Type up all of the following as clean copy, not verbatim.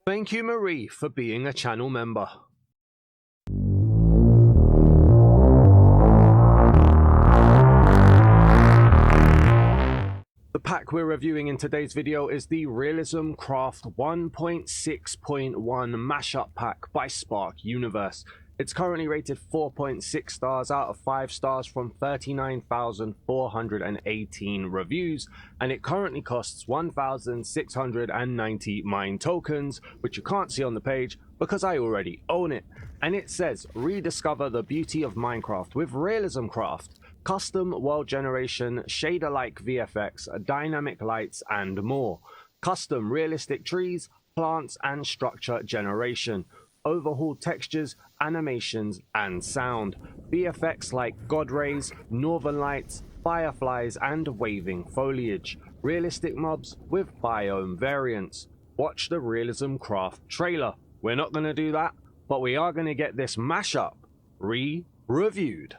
Thank you, Marie, for being a channel member. The pack we're reviewing in today's video is the RealismCraft 1.6.1 mashup pack by Spark Universe. It's currently rated 4.6 stars out of 5 stars from 39,418 reviews, and it currently costs 1,690 mine tokens, which you can't see on the page because I already own it. And it says, rediscover the beauty of Minecraft with RealismCraft. Custom world generation, shader-like VFX, dynamic lights, and more. Custom realistic trees, plants, and structure generation. Overhauled textures, animations, and sound. VFX like god rays, northern lights, fireflies, and waving foliage. Realistic mobs with biome variants. Watch the RealismCraft trailer. We're not going to do that, but we are going to get this mashup reviewed.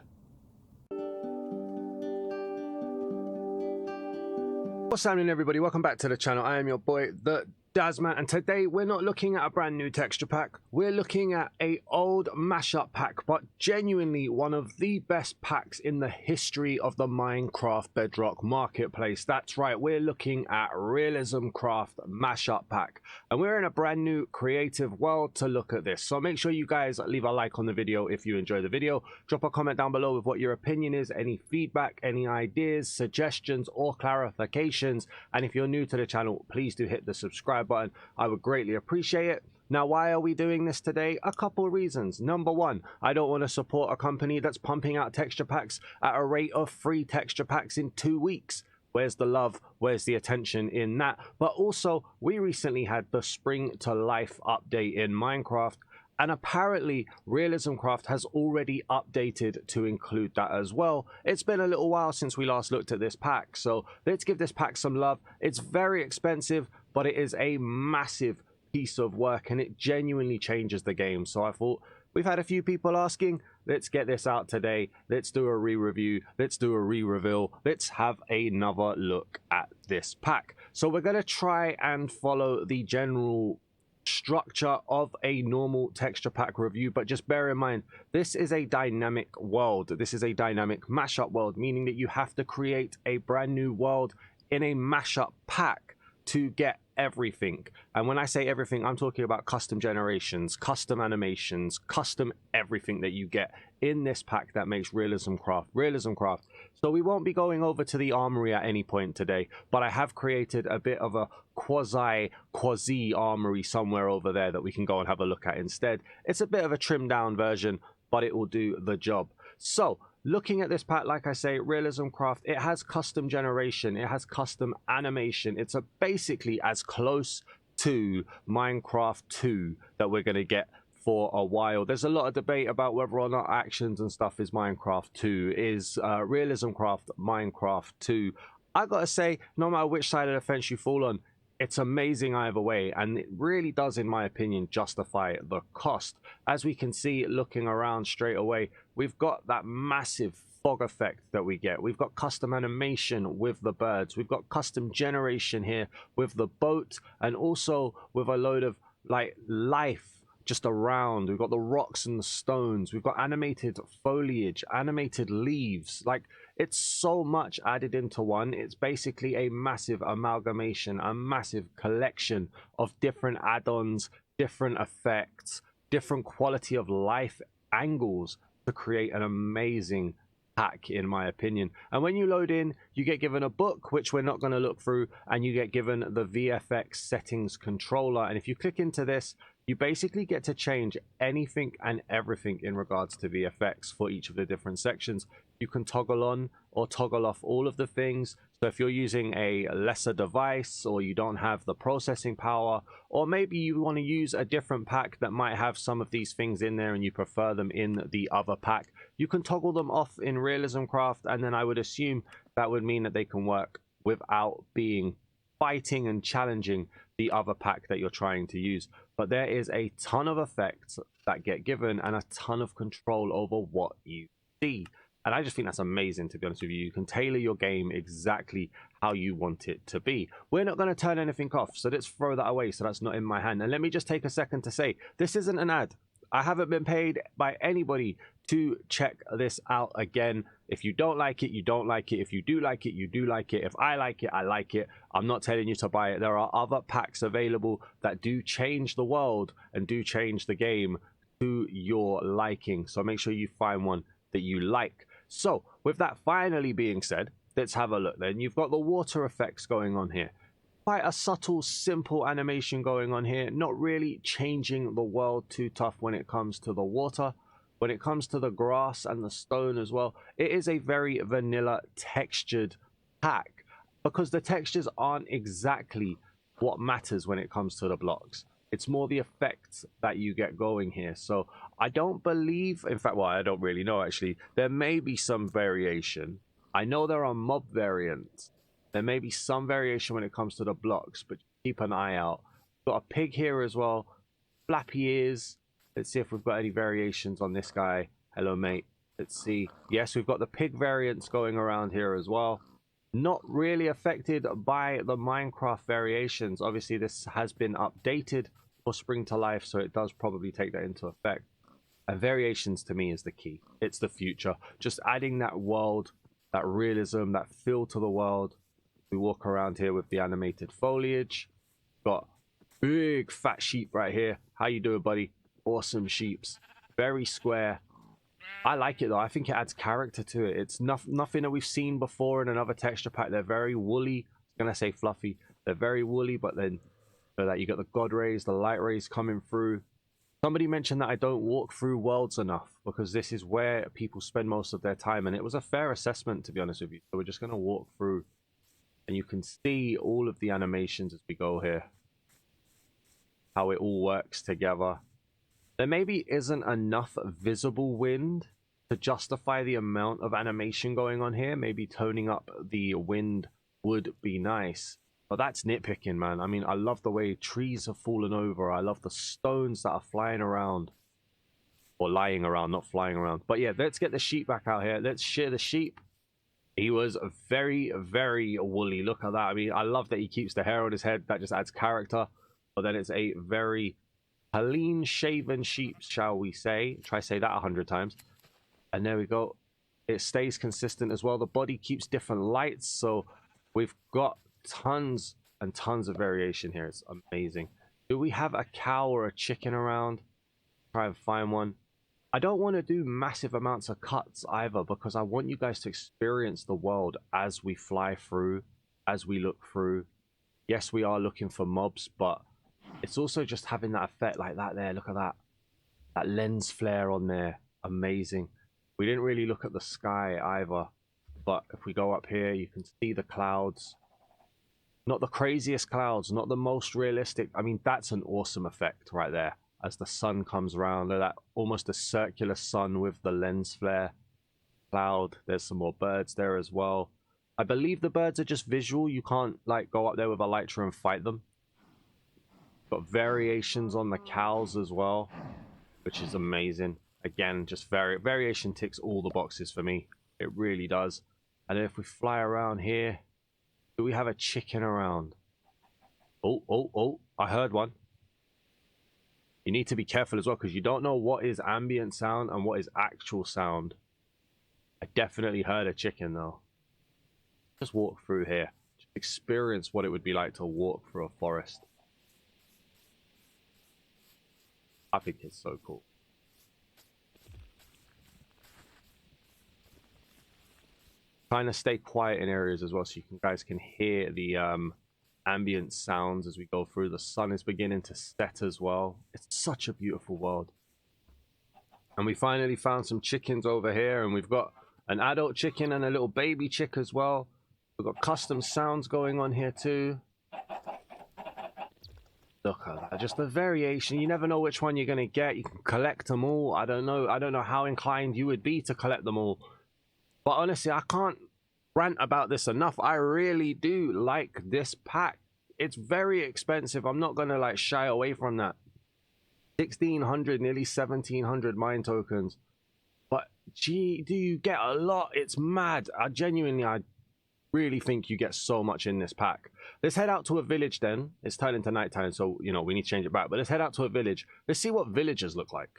What's happening, everybody? Welcome back to the channel. I am your boy, the Dazman, and today we're not looking at a brand new texture pack. We're looking at a old mashup pack, but genuinely one of the best packs in the history of the Minecraft Bedrock marketplace. That's right, we're looking at RealismCraft mashup pack, and we're in a brand new creative world to look at this. So make sure you guys leave a like on the video if you enjoy the video. Drop a comment down below with what your opinion is, any feedback, any ideas, suggestions, or clarifications. And if you're new to the channel, please do hit the subscribe button. I would greatly appreciate it. Now, why are we doing this today? A couple reasons. Number one, I don't want to support a company that's pumping out texture packs at a rate of 3 texture packs in 2 weeks. Where's the love? Where's the attention in that? But also, we recently had the Spring to Life update in Minecraft, and apparently RealismCraft has already updated to include that as well. It's been a little while since we last looked at this pack, so let's give this pack some love. It's very expensive, but it is a massive piece of work, and it genuinely changes the game. So I thought, we've had a few people asking, let's get this out today. Let's do a re-review. Let's do a re-reveal. Let's have another look at this pack. So we're going to try and follow the general structure of a normal texture pack review, but just bear in mind, this is a dynamic world. This is a dynamic mashup world, meaning that you have to create a brand new world in a mashup pack to get everything. And when I say everything, I'm talking about custom generations, custom animations, custom everything that you get in this pack that makes RealismCraft. So we won't be going over to the Armoury at any point today, but I have created a bit of a quasi Armoury somewhere over there that we can go and have a look at instead. It's a bit of a trimmed down version, but it will do the job. So looking at this pack, like I say, RealismCraft, it has custom generation, it has custom animation. It's basically as close to Minecraft 2 that we're going to get for a while. There's a lot of debate about whether or not actions and stuff is Minecraft 2. Is RealismCraft Minecraft 2? I gotta say, no matter which side of the fence you fall on, it's amazing either way, and it really does, in my opinion, justify the cost. As we can see, looking around straight away, we've got that massive fog effect that we get. We've got custom animation with the birds. We've got custom generation here with the boat, and also with a load of like life just around. We've got the rocks and the stones. We've got animated foliage, animated leaves. Like, it's so much added into one. It's basically a massive amalgamation, a massive collection of different add-ons, different effects, different quality of life angles to create an amazing pack, in my opinion. And when you load in, you get given a book, which we're not going to look through, and you get given the VFX settings controller. And if you click into this, you basically get to change anything and everything in regards to VFX for each of the different sections. You can toggle on or toggle off all of the things. So if you're using a lesser device, or you don't have the processing power, or maybe you want to use a different pack that might have some of these things in there and you prefer them in the other pack, you can toggle them off in RealismCraft, and then I would assume that would mean that they can work without being fighting and challenging the other pack that you're trying to use. But there is a ton of effects that get given and a ton of control over what you see. And I just think that's amazing, to be honest with you. You can tailor your game exactly how you want it to be. We're not going to turn anything off, so let's throw that away, so that's not in my hand. And let me just take a second to say, this isn't an ad. I haven't been paid by anybody to check this out again. If you don't like it, you don't like it. If you do like it, you do like it. If I like it, I like it. I'm not telling you to buy it. There are other packs available that do change the world and do change the game to your liking. So make sure you find one that you like. So with that finally being said, let's have a look then. You've got the water effects going on here. Quite a subtle, simple animation going on here. Not really changing the world too tough when it comes to the water. When it comes to the grass and the stone as well, it is a very vanilla textured pack, because the textures aren't exactly what matters when it comes to the blocks. It's more the effects that you get going here. So I don't believe, in fact, well, I don't really know actually. There may be some variation. I know there are mob variants. There may be some variation when it comes to the blocks, but keep an eye out. Got a pig here as well. Flappy ears. Let's see if we've got any variations on this guy. Hello, mate. Let's see. Yes, we've got the pig variants going around here as well. Not really affected by the Minecraft variations. Obviously, this has been updated for Spring to Life, so it does probably take that into effect. And variations to me is the key. It's the future. Just adding that world, that realism, that feel to the world. We walk around here with the animated foliage. Got big fat sheep right here. How you doing, buddy? Awesome sheeps. Very square. I like it though. I think it adds character to it. It's nothing that we've seen before in another texture pack. They're very woolly. I'm gonna say fluffy. They're very woolly, but then so that you got the god rays, the light rays coming through. Somebody mentioned that I don't walk through worlds enough, because this is where people spend most of their time, and it was a fair assessment, to be honest with you. So we're just gonna walk through, and you can see all of the animations as we go here, how it all works together. There maybe isn't enough visible wind to justify the amount of animation going on here. Maybe toning up the wind would be nice, but that's nitpicking, man. I mean, I love the way trees have fallen over. I love the stones that are flying around, or lying around, not flying around. But yeah, let's get the sheep back out here. Let's shear the sheep. He was very, very woolly. Look at that. I mean, I love that he keeps the hair on his head. That just adds character. But then it's a very clean shaven sheep, shall we say. Try say that 100 times. And there we go. It stays consistent as well. The body keeps different lights. So we've got tons and tons of variation here. It's amazing. Do we have a cow or a chicken around? Try and find one. I don't want to do massive amounts of cuts either, because I want you guys to experience the world as we fly through, as we look through. Yes, we are looking for mobs, but it's also just having that effect like that there. Look at that. That lens flare on there. Amazing. We didn't really look at the sky either, but if we go up here, you can see the clouds. Not the craziest clouds, not the most realistic. I mean, that's an awesome effect right there. As the sun comes around, that almost a circular sun with the lens flare cloud. There's some more birds there as well. I believe the birds are just visual. You can't like go up there with a Elytra and fight them. Got variations on the cows as well, which is amazing. Again, just variation ticks all the boxes for me. It really does. And then if we fly around here, do we have a chicken around? Oh, I heard one. You need to be careful as well, because you don't know what is ambient sound and what is actual sound. I definitely heard a chicken though. Just walk through here. Just experience what it would be like to walk through a forest. I think it's so cool. Trying to stay quiet in areas as well, so you guys can hear the ambient sounds as we go through. The sun is beginning to set as well. It's such a beautiful world. And we finally found some chickens over here, and we've got an adult chicken and a little baby chick as well. We've got custom sounds going on here too. Look at that, just the variation. You never know which one you're gonna get. You can collect them all. I don't know how inclined you would be to collect them all, but honestly, I can't rant about this enough. I really do like this pack. It's very expensive. I'm not gonna like shy away from that. 1600, nearly 1700 mine tokens. But gee, do you get a lot? It's mad. I really think you get so much in this pack. Let's head out to a village then. It's turning to nighttime, so you know we need to change it back. But let's head out to a village. Let's see what villagers look like.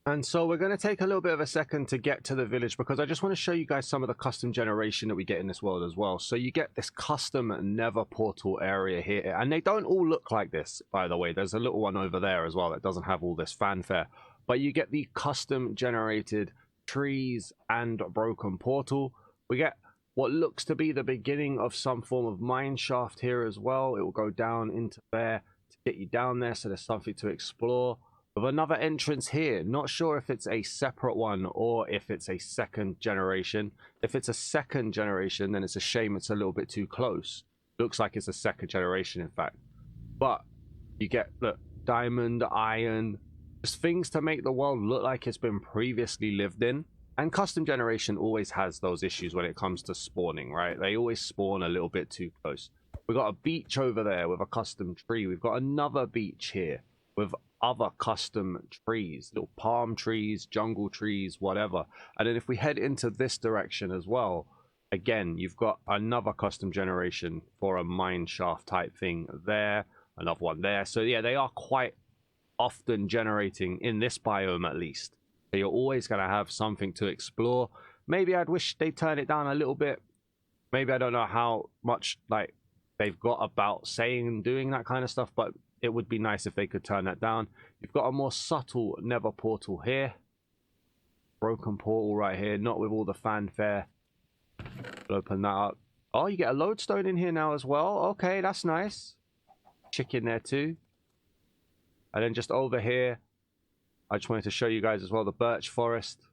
And so we're going to take a little bit of a second to get to the village because I just want to show you guys some of the custom generation that we get in this world as well. So you get this custom Nether portal area here, and they don't all look like this, by the way. There's a little one over there as well that doesn't have all this fanfare, but you get the custom generated trees and broken portal. We get what looks to be the beginning of some form of mine shaft here as well. It will go down into there to get you down there, so there's something to explore. With another entrance here, not sure if it's a separate one or if it's a second generation. If it's a second generation, then it's a shame it's a little bit too close. Looks like it's a second generation, in fact. But you get, look, diamond, iron, just things to make the world look like it's been previously lived in. And custom generation always has those issues when it comes to spawning, right? They always spawn a little bit too close. We've got a beach over there with a custom tree. We've got another beach here with other custom trees, little palm trees, jungle trees, whatever. And then if we head into this direction as well, again, you've got another custom generation for a mine shaft type thing there, another one there. So yeah, they are quite often generating in this biome at least. So you're always going to have something to explore. Maybe I'd wish they turn it down a little bit. Maybe I don't know how much like they've got about saying and doing that kind of stuff, but it would be nice if they could turn that down. You've got a more subtle Nether portal here. Broken portal right here, not with all the fanfare. We'll open that up. Oh, you get a lodestone in here now as well. Okay, that's nice. Chicken there too. And then just over here, I just wanted to show you guys as well the birch forest.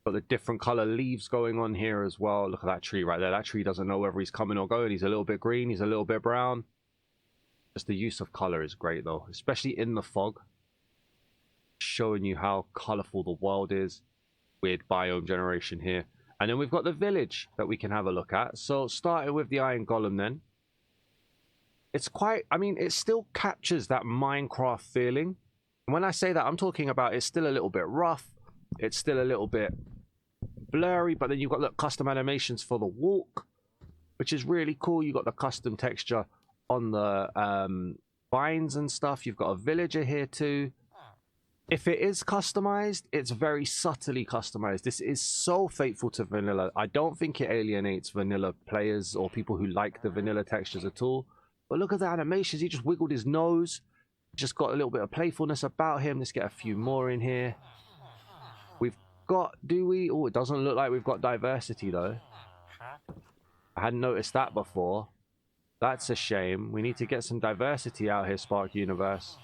Got the different color leaves going on here as well. Look at that tree right there. That tree doesn't know whether he's coming or going. He's a little bit green. He's a little bit brown. Just the use of color is great though, especially in the fog. Showing you how colorful the world is. Weird biome generation here. And then we've got the village that we can have a look at. So starting with the iron golem then. It's quite, I mean, it still captures that Minecraft feeling. And when I say that, I'm talking about it's still a little bit rough. It's still a little bit blurry, but then you've got the custom animations for the walk, which is really cool. You've got the custom texture on the vines and stuff. You've got a villager here too. If it is customized, it's very subtly customized. This is so faithful to vanilla. I don't think it alienates vanilla players or people who like the vanilla textures at all. But look at the animations. He just wiggled his nose. Just got a little bit of playfulness about him. Let's get a few more in here. We've got, do we? Oh, it doesn't look like we've got diversity though. I hadn't noticed that before. That's a shame. We need to get some diversity out here, Spark Universe.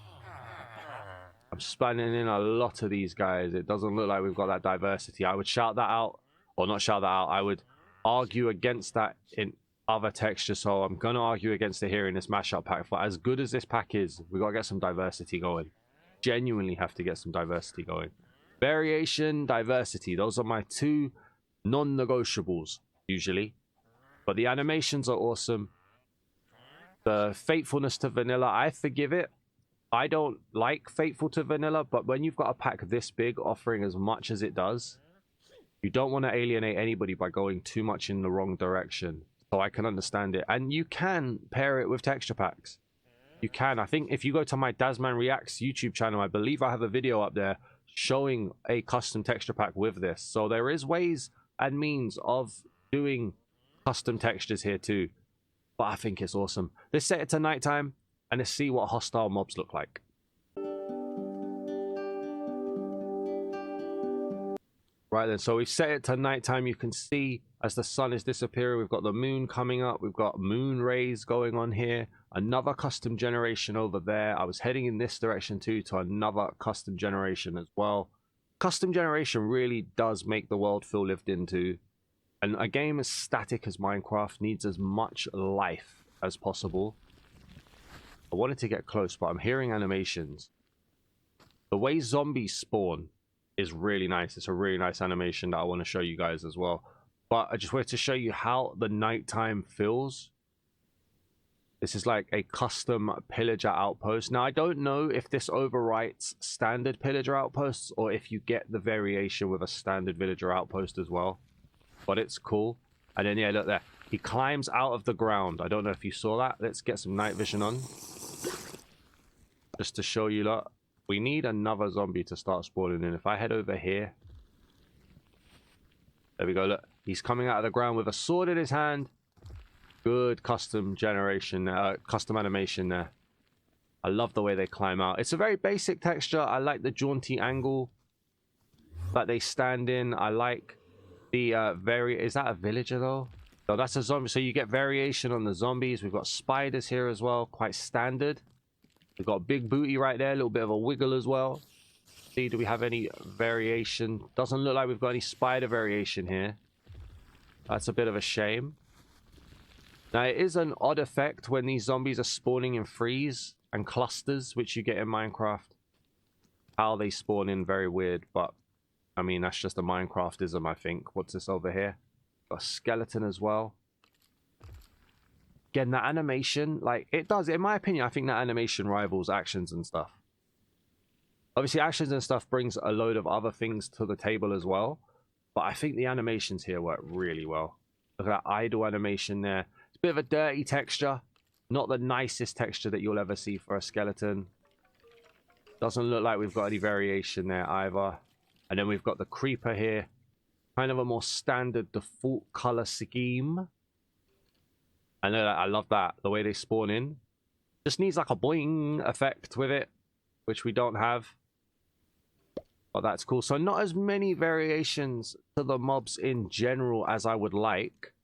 I'm spanning in a lot of these guys. It doesn't look like we've got that diversity. I would shout that out, or not shout that out. I would argue against that in other textures. So I'm going to argue against it here in this mashup pack. For as good as this pack is, we've got to get some diversity going. Genuinely have to get some diversity going. Variation, diversity. Those are my two non-negotiables, usually. But the animations are awesome. The faithfulness to vanilla, I forgive it. I don't like faithful to vanilla, but when you've got a pack this big offering as much as it does, you don't want to alienate anybody by going too much in the wrong direction. So I can understand it. And you can pair it with texture packs. You can. I think if you go to my Dasman Reacts YouTube channel, I believe I have a video up there showing a custom texture pack with this. So there is ways and means of doing custom textures here too. But I think it's awesome. Let's set it to nighttime and let's see what hostile mobs look like. Right then, so we've set it to nighttime. You can see as the sun is disappearing, we've got the moon coming up. We've got moon rays going on here. Another custom generation over there. I was heading in this direction too to another custom generation as well. Custom generation really does make the world feel lived into. And a game as static as Minecraft needs as much life as possible. I wanted to get close, but I'm hearing animations. The way zombies spawn is really nice. It's a really nice animation that I want to show you guys as well. But I just wanted to show you how the nighttime feels. This is like a custom pillager outpost. Now, I don't know if this overwrites standard pillager outposts or if you get the variation with a standard villager outpost as well. But it's cool. And then, yeah, look there. He climbs out of the ground. I don't know if you saw that. Let's get some night vision on. Just to show you, look. We need another zombie to start spawning in. If I head over here. There we go, look. He's coming out of the ground with a sword in his hand. Good custom generation, custom animation there. I love the way they climb out. It's a very basic texture. I like the jaunty angle that they stand in. I like the is that a villager though? No, that's a zombie. So you get variation on the zombies. We've got spiders here as well, quite standard. We've got big booty right there, a little bit of a wiggle as well. See, do we have any variation? Doesn't look like we've got any spider variation here. That's a bit of a shame. Now, it is an odd effect when these zombies are spawning in threes and clusters, which you get in Minecraft. How they spawn in, very weird, but I mean, that's just a Minecraftism, I think. What's this over here? Got a skeleton as well. Again, that animation, like, it does, in my opinion, I think that animation rivals actions and stuff. Obviously, actions and stuff brings a load of other things to the table as well, but I think the animations here work really well. Look at that idle animation there. Bit of a dirty texture, not the nicest texture that you'll ever see for a skeleton. Doesn't look like we've got any variation there either. And then we've got the creeper here, kind of a more standard default color scheme. I love that, the way they spawn in. Just needs like a boing effect with it, which we don't have. But that's cool. So not as many variations to the mobs in general as I would like.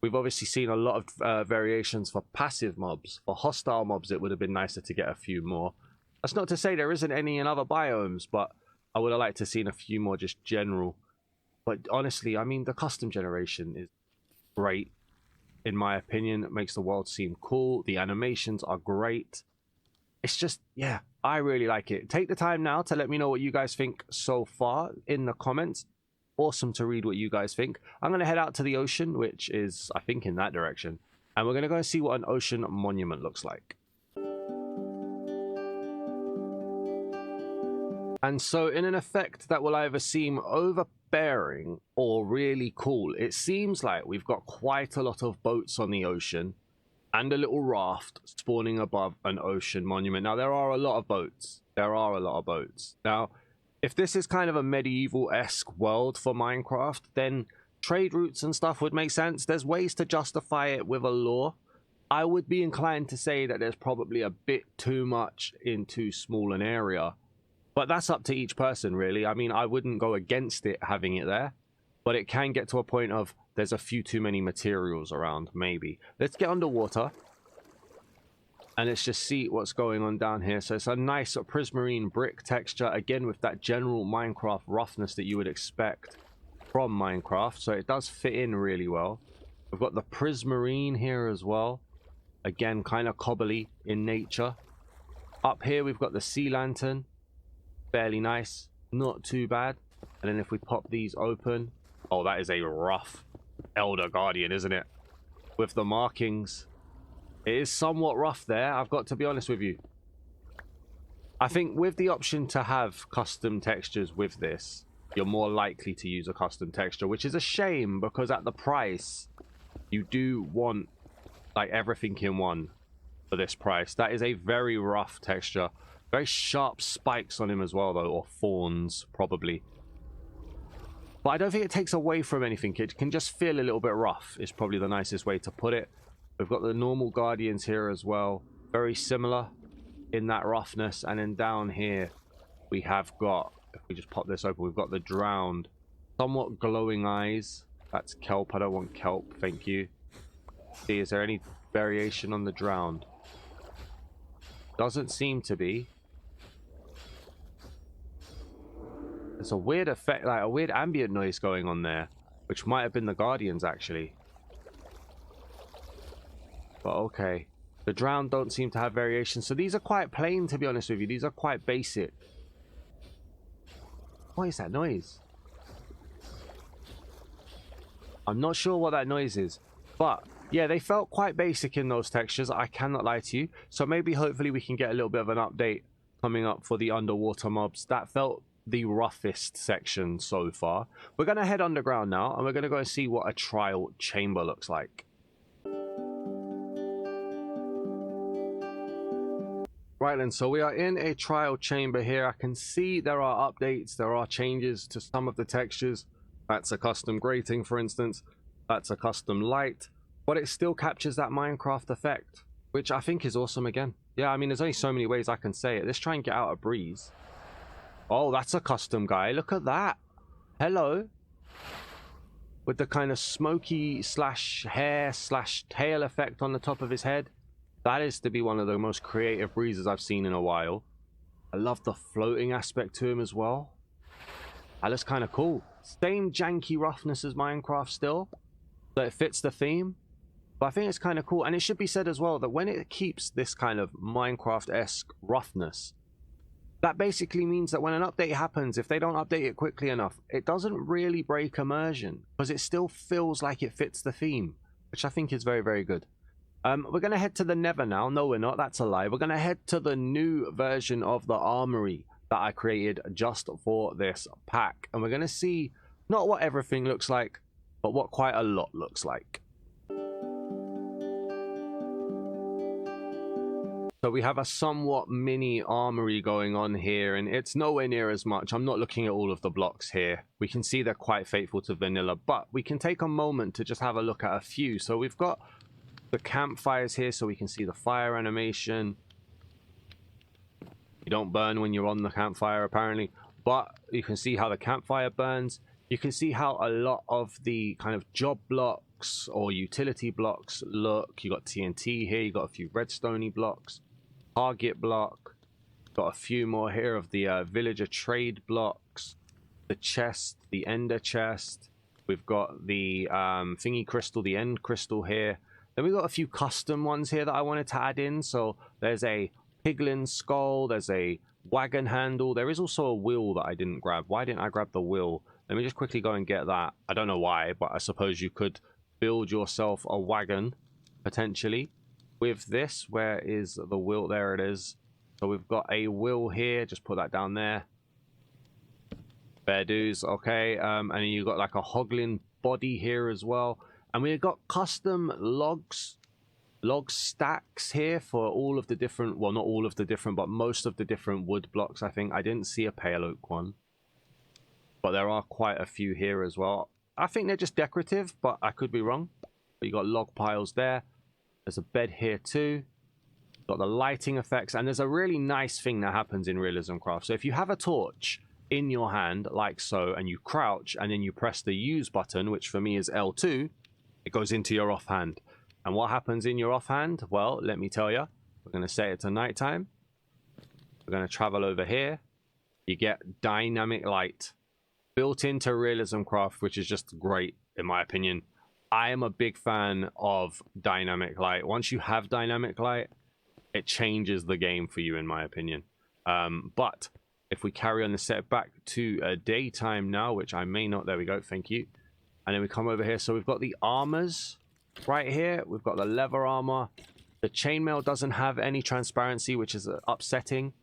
We've obviously seen a lot of variations for passive mobs. For hostile mobs, it would have been nicer to get a few more. That's not to say there isn't any in other biomes, but I would have liked to have seen a few more just general. But honestly, I mean, the custom generation is great. In my opinion, it makes the world seem cool. The animations are great. It's just, yeah, I really like it. Take the time now to let me know what you guys think so far in the comments. Awesome to read what you guys think. I'm going to head out to the ocean, which is, I think, in that direction. And we're going to go and see what an ocean monument looks like. And so in an effect that will either seem overbearing or really cool, it seems like we've got quite a lot of boats on the ocean and a little raft spawning above an ocean monument. Now, there are a lot of boats. Now, if this is kind of a medieval-esque world for Minecraft, then trade routes and stuff would make sense. There's ways to justify it with a lore. I would be inclined to say that there's probably a bit too much in too small an area. But that's up to each person, really. I mean, I wouldn't go against it having it there. But it can get to a point of there's a few too many materials around, maybe. Let's get underwater. And let's just see what's going on down here. So it's a nice prismarine brick texture. Again, with that general Minecraft roughness that you would expect from Minecraft. So it does fit in really well. We've got the prismarine here as well. Again, kind of cobbly in nature. Up here, we've got the sea lantern. Fairly nice. Not too bad. And then if we pop these open. Oh, that is a rough Elder Guardian, isn't it? With the markings. It is somewhat rough there, I've got to be honest with you. I think with the option to have custom textures with this, you're more likely to use a custom texture, which is a shame because at the price, you do want like everything in one for this price. That is a very rough texture. Very sharp spikes on him as well, though, or thorns, probably. But I don't think it takes away from anything. It can just feel a little bit rough, is probably the nicest way to put it. We've got the normal guardians here as well. Very similar in that roughness. And then down here, we have got, if we just pop this open, we've got the drowned. Somewhat glowing eyes. That's kelp. I don't want kelp, thank you. See, is there any variation on the drowned? Doesn't seem to be. There's a weird effect, like a weird ambient noise going on there, which might have been the guardians, actually. But okay. The drowned don't seem to have variation. So these are quite plain, to be honest with you. These are quite basic. What is that noise? I'm not sure what that noise is. But yeah, they felt quite basic in those textures, I cannot lie to you. So maybe hopefully we can get a little bit of an update coming up for the underwater mobs. That felt the roughest section so far. We're going to head underground now, and we're going to go and see what a trial chamber looks like. Right then, so we are in a trial chamber here. I can see there are updates, there are changes to some of the textures. That's a custom grating, for instance. That's a custom light, but it still captures that Minecraft effect, which I think is awesome again. Yeah, I mean, there's only so many ways I can say it. Let's try and get out a breeze. Oh, that's a custom guy. Look at that. Hello. With the kind of smoky slash hair slash tail effect on the top of his head. That is to be one of the most creative breezes I've seen in a while. I love the floating aspect to him as well. That looks kind of cool. Same janky roughness as Minecraft still, so it fits the theme. But I think it's kind of cool. And it should be said as well that when it keeps this kind of Minecraft-esque roughness, that basically means that when an update happens, if they don't update it quickly enough, it doesn't really break immersion, because it still feels like it fits the theme, which I think is very, very good. We're going to head to the Nether now. No, we're not. That's a lie. We're going to head to the new version of the Armoury that I created just for this pack. And we're going to see not what everything looks like, but what quite a lot looks like. So we have a somewhat mini armory going on here, and it's nowhere near as much. I'm not looking at all of the blocks here. We can see they're quite faithful to vanilla, but we can take a moment to just have a look at a few. So we've got the campfires here, so we can see the fire animation. You don't burn when you're on the campfire, apparently, but you can see how the campfire burns. You can see how a lot of the kind of job blocks or utility blocks look. You got TNT here, you got a few redstone blocks, target block, got a few more here of the villager trade blocks, the chest, the ender chest. We've got the thingy crystal, the end crystal here. Then we've got a few custom ones here that I wanted to add in. So there's a piglin skull, there's a wagon handle. There is also a wheel that I didn't grab. Why didn't I grab the wheel? Let me just quickly go and get that. I don't know why, but I suppose you could build yourself a wagon, potentially, with this. Where is the wheel? There it is. So we've got a wheel here. Just put that down there. Fair dues. Okay. And then you've got like a hoglin body here as well. And we've got custom log stacks here for all of the different, well, not all of the different, but most of the different wood blocks, I think. I didn't see a pale oak one, but there are quite a few here as well. I think they're just decorative, but I could be wrong. But you got log piles there. There's a bed here too. Got the lighting effects, and there's a really nice thing that happens in RealismCraft. So if you have a torch in your hand, like so, and you crouch, and then you press the use button, which for me is L2, it goes into your offhand. And what happens in your offhand? Well, let me tell you. We're going to say it's a nighttime. We're going to travel over here. You get dynamic light built into RealismCraft, which is just great, in my opinion. I am a big fan of dynamic light. Once you have dynamic light, it changes the game for you, in my opinion. But if we carry on the set back to a daytime now, which I may not, there we go, thank you. And then we come over here. So we've got the armors right here. We've got the leather armor. The chainmail doesn't have any transparency, which is upsetting.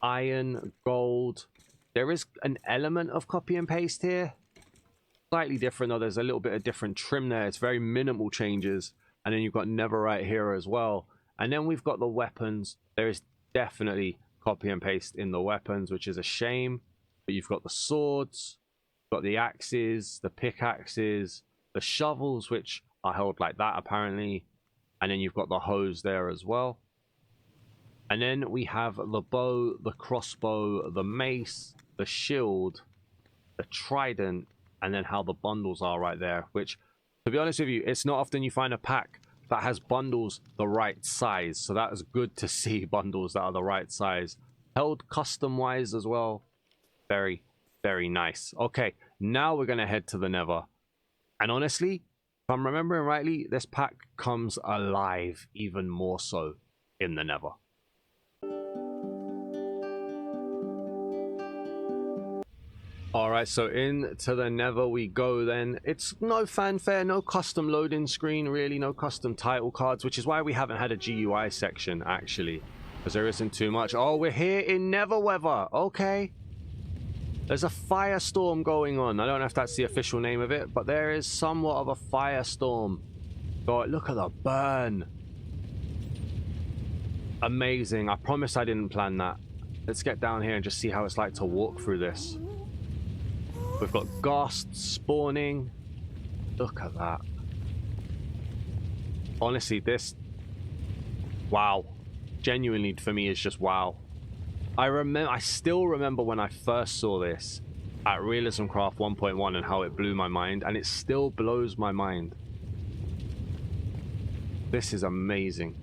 Iron, gold. There is an element of copy and paste here. Slightly different, though. There's a little bit of different trim there. It's very minimal changes. And then you've got netherite here as well. And then we've got the weapons. There is definitely copy and paste in the weapons, which is a shame. But you've got the swords, got the axes, the pickaxes, the shovels, which are held like that apparently. And then you've got the hose there as well. And then we have the bow, the crossbow, the mace, the shield, the trident, and then how the bundles are right there, which, to be honest with you, it's not often you find a pack that has bundles the right size. So that is good to see bundles that are the right size. Held custom wise as well. Very, very nice. Okay, now we're going to head to the Nether. And honestly, if I'm remembering rightly, this pack comes alive even more so in the Nether. All right, so into the Nether we go then. It's no fanfare, no custom loading screen, really, no custom title cards, which is why we haven't had a GUI section, actually, because there isn't too much. Oh, we're here in Nether weather. Okay. There's a firestorm going on. I don't know if that's the official name of it, but there is somewhat of a firestorm. God, look at the burn. Amazing. I promise I didn't plan that. Let's get down here and just see how it's like to walk through this. We've got ghasts spawning. Look at that. Honestly, this... wow. Genuinely, for me, is just wow. I still remember when I first saw this at RealismCraft 1.1 and how it blew my mind, and it still blows my mind. This is amazing.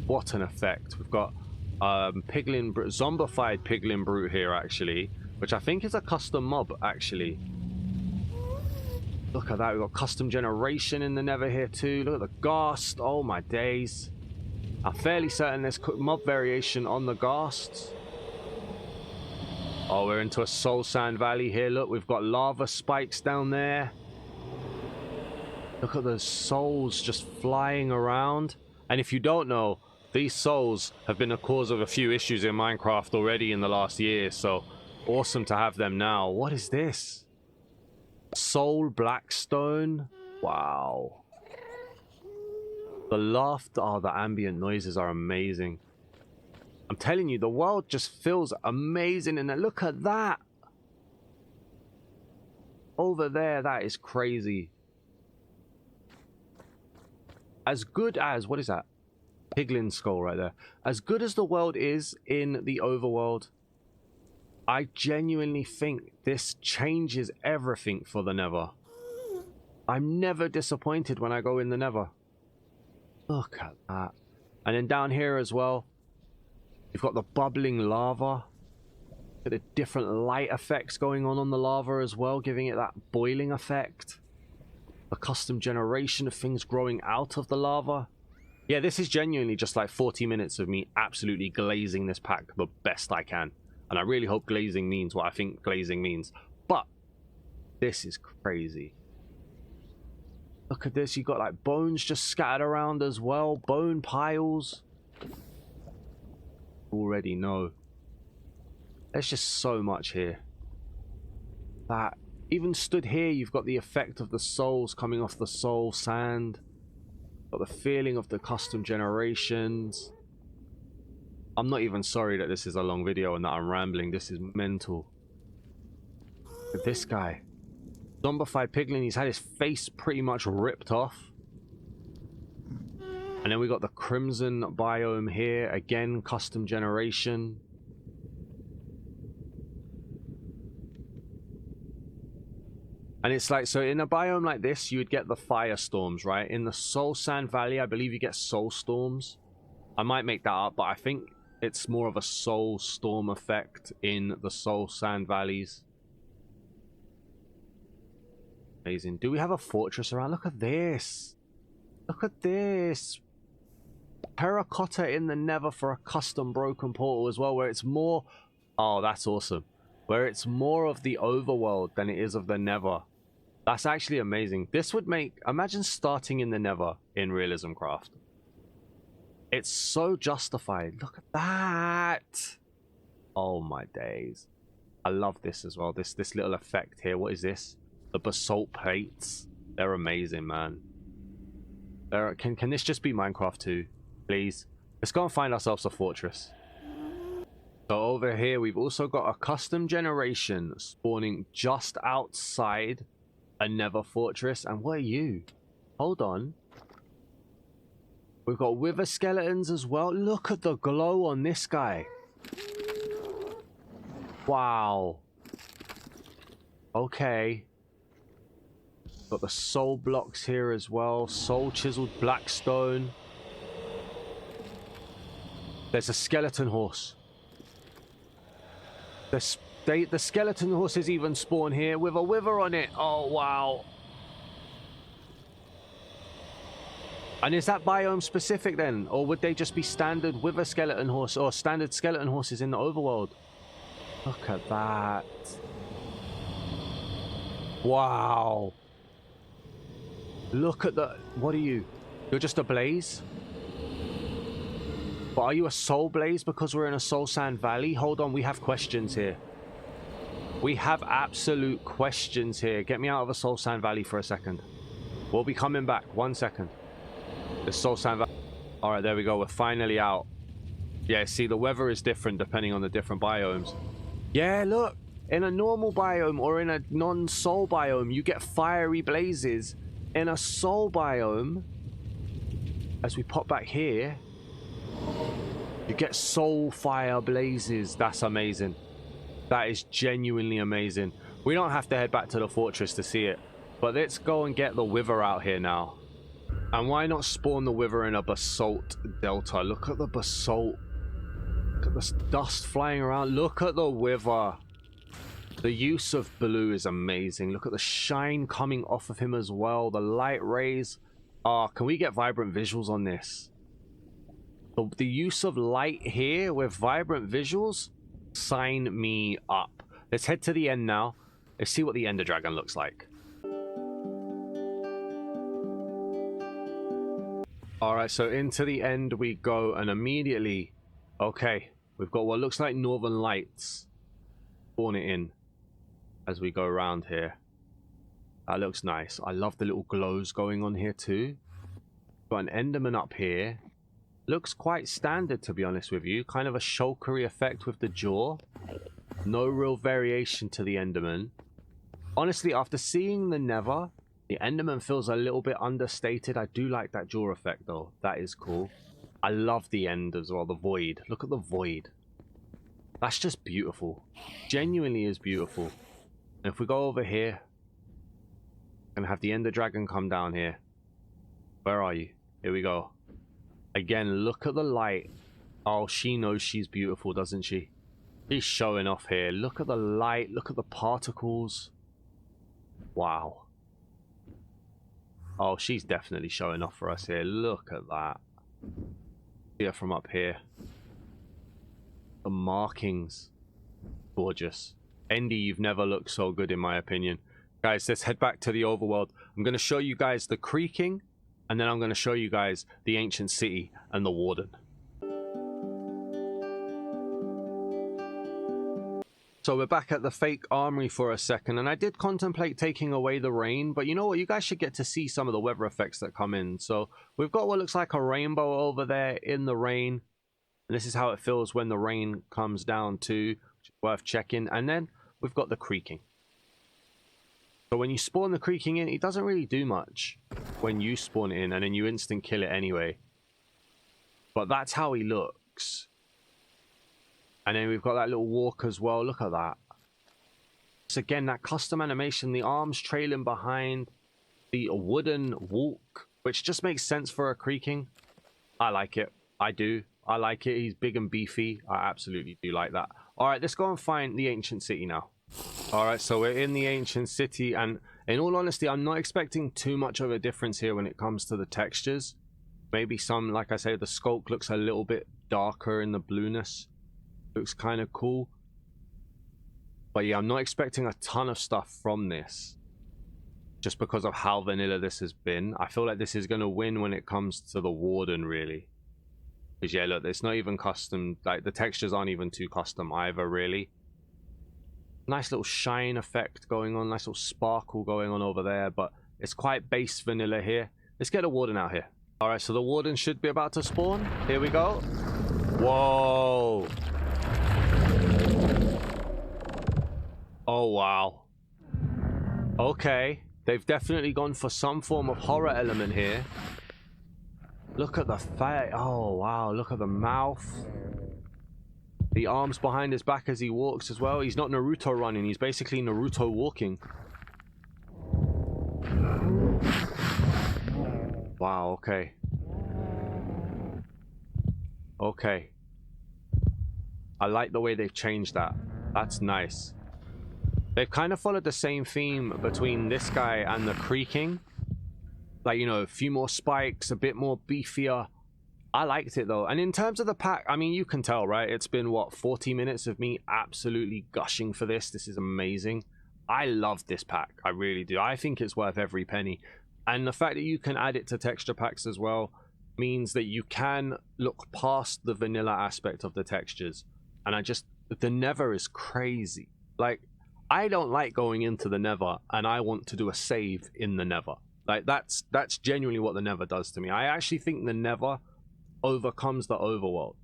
What an effect. We've got zombified piglin brute here, actually, which I think is a custom mob, actually. Look at that. We've got custom generation in the Nether here too. Look at the ghast. Oh my days. I'm fairly certain there's mob variation on the ghasts. Oh, we're into a soul sand valley here. Look, we've got lava spikes down there. Look at those souls just flying around. And if you don't know, these souls have been the cause of a few issues in Minecraft already in the last year, so awesome to have them now. What is this? Soul Blackstone? Wow. The laughter, oh, the ambient noises are amazing. I'm telling you, the world just feels amazing, and look at that. Over there, that is crazy. As good as, what is that? Piglin skull right there. As good as the world is in the overworld, I genuinely think this changes everything for the Nether. I'm never disappointed when I go in the Nether. Look at that. And then down here as well, you've got the bubbling lava. Look at the different light effects going on the lava as well, giving it that boiling effect. A custom generation of things growing out of the lava. Yeah, this is genuinely just like 40 minutes of me absolutely glazing this pack the best I can. And I really hope glazing means what I think glazing means. But this is crazy. Look at this. You got like bones just scattered around as well. Bone piles. Already know. There's just so much here. That even stood here, you've got the effect of the souls coming off the soul sand. Got the feeling of the custom generations. I'm not even sorry that this is a long video and that I'm rambling. This is mental. Look at this guy. Zombified piglin. He's had his face pretty much ripped off. And then we got the crimson biome here. Again, custom generation. And it's like, so in a biome like this, you would get the firestorms, right? In the Soul Sand Valley, I believe you get soul storms. I might make that up, but I think it's more of a soul storm effect in the Soul Sand Valleys. Amazing. Do we have a fortress around? Look at this. Look at this. Terracotta in the Nether for a custom broken portal as well, where it's more... oh, that's awesome. Where it's more of the overworld than it is of the Nether. That's actually amazing. This would make... imagine starting in the Nether in RealismCraft. It's so justified. Look at that. Oh my days. I love this as well. This little effect here. What is this? The basalt plates. They're amazing, man. Can this just be Minecraft 2? Please. Let's go and find ourselves a fortress. So over here, we've also got a custom generation spawning just outside a Nether fortress. And what are you? Hold on. We've got wither skeletons as well. Look at the glow on this guy. Wow. Okay. Got the soul blocks here as well. Soul chiseled blackstone. There's a skeleton horse. The skeleton horses even spawn here with a wither on it. Oh, wow. And is that biome specific then? Or would they just be standard wither skeleton horse or standard skeleton horses in the overworld? Look at that. Wow. Look at the... What are you? You're just a blaze? But are you a soul blaze because we're in a soul sand valley? Hold on, we have questions here. We have absolute questions here. Get me out of a soul sand valley for a second. We'll be coming back. 1 second. The soul sand valley. All right, there we go. We're finally out. Yeah, see, the weather is different depending on the different biomes. Yeah, look. In a normal biome or in a non-soul biome, you get fiery blazes. In a soul biome, as we pop back here, you get soul fire blazes. That's amazing. That is genuinely amazing. We don't have to head back to the fortress to see it, but let's go and get the wither out here now. And why not spawn the wither in a basalt delta? Look at the basalt. Look at the dust flying around. Look at the wither. The use of blue is amazing. Look at the shine coming off of him as well. The light rays. Can we get vibrant visuals on this? The use of light here with vibrant visuals, sign me up. Let's head to the end now. Let's see what the Ender Dragon looks like. Alright, so into the end we go, and immediately, okay, we've got what looks like northern lights. Spawn it in as we go around here. That looks nice. I love the little glows going on here too. Got an Enderman up here. Looks quite standard, to be honest with you. Kind of a shulkery effect with the jaw. No real variation to the Enderman. Honestly, after seeing the Nether, the Enderman feels a little bit understated. I do like that jaw effect though. That is cool. I love the end as well, the void. Look at the void. That's just beautiful. Genuinely is beautiful. And if we go over here, and have the Ender Dragon come down here. Where are you? Here we go. Again, look at the light. Oh, she knows she's beautiful, doesn't she? She's showing off here. Look at the light. Look at the particles. Wow. Oh, she's definitely showing off for us here. Look at that. See her from up here. The markings. Gorgeous. Endy, you've never looked so good in my opinion. Guys, let's head back to the overworld. I'm going to show you guys the creaking. And then I'm going to show you guys the ancient city and the Warden. So we're back at the fake armory for a second. And I did contemplate taking away the rain. But you know what? You guys should get to see some of the weather effects that come in. So we've got what looks like a rainbow over there in the rain. And this is how it feels when the rain comes down too. Which is worth checking. And then we've got the creaking. So when you spawn the creaking in, it doesn't really do much when you spawn it in, and then you instant kill it anyway. But that's how he looks. And then we've got that little walk as well. Look at that. So again, that custom animation, the arms trailing behind, the wooden walk, which just makes sense for a creaking. I like it. I do. I like it. He's big and beefy. I absolutely do like that. All right, let's go and find the ancient city now. Alright, so we're in the ancient city, and in all honesty, I'm not expecting too much of a difference here when it comes to the textures. Maybe some, like I say, the sculpt looks a little bit darker in the blueness. Looks kind of cool. But yeah, I'm not expecting a ton of stuff from this. Just because of how vanilla this has been. I feel like this is going to win when it comes to the Warden, really. Because yeah, look, it's not even custom. Like, the textures aren't even too custom either, really. Nice little shine effect going on, nice little sparkle going on over there, but it's quite base vanilla here. Let's get a Warden out here. All right, so the Warden should be about to spawn. Here we go. Whoa. Oh, wow. Okay, they've definitely gone for some form of horror element here. Look at the face. Oh, wow, look at the mouth. The arms behind his back as he walks as well. He's not Naruto running. He's basically Naruto walking. Wow, okay. Okay. I like the way they've changed that. That's nice. They've kind of followed the same theme between this guy and the creaking. Like, you know, a few more spikes, a bit more beefier. I liked it though. And in terms of the pack, I mean, you can tell, right? It's been, what, 40 minutes of me absolutely gushing for this. This is amazing. I love this pack. I really do. I think it's worth every penny. And the fact that you can add it to texture packs as well means that you can look past the vanilla aspect of the textures. And the Nether is crazy. Like, I don't like going into the Nether and I want to do a save in the Nether. Like, that's genuinely what the Nether does to me. I actually think the Nether overcomes the overworld.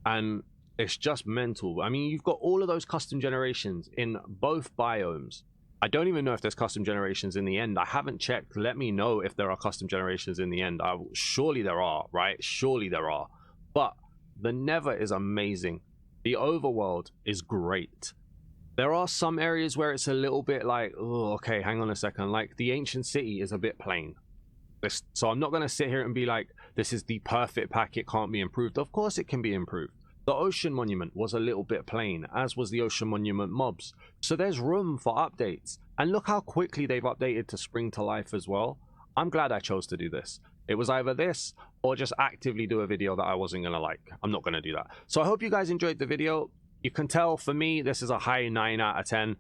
And it's just mental. I mean, you've got all of those custom generations in both biomes. I don't even know if there's custom generations in the end. I haven't checked. Let me know if there are custom generations in the end. Surely there are, right? Surely there are. But the Nether is amazing. The overworld is great. There are some areas where it's a little bit like, oh, okay, hang on a second. Like, the ancient city is a bit plain. So I'm not going to sit here and be like, this is the perfect pack, it can't be improved. Of course it can be improved. The ocean monument was a little bit plain, as was the ocean monument mobs. So there's room for updates. And look how quickly they've updated to Spring to Life as well. I'm glad I chose to do this. It was either this or just actively do a video that I wasn't going to like. I'm not going to do that. So I hope you guys enjoyed the video. You can tell for me, this is a high 9 out of 10.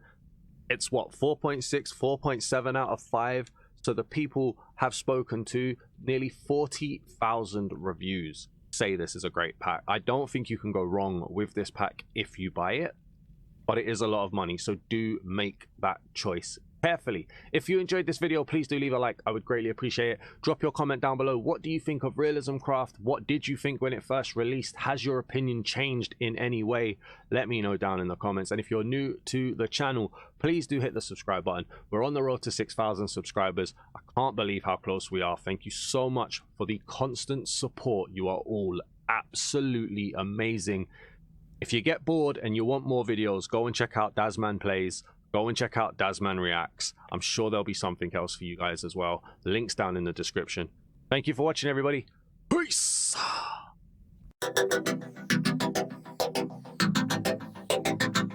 It's what, 4.6, 4.7 out of 5. So the people have spoken to nearly 40,000 reviews say this is a great pack. I don't think you can go wrong with this pack if you buy it, but it is a lot of money, so do make that choice carefully. If you enjoyed this video, please do leave a like. I would greatly appreciate it. Drop your comment down below. What do you think of RealismCraft? What did you think when it first released? Has your opinion changed in any way? Let me know down in the comments. And if you're new to the channel, please do hit the subscribe button. We're on the road to 6,000 subscribers. I can't believe how close we are. Thank you so much for the constant support. You are all absolutely amazing. If you get bored and you want more videos, go and check out Dazman Plays. Go and check out Dazman Reacts. I'm sure there'll be something else for you guys as well. Links down in the description. Thank you for watching, everybody. Peace!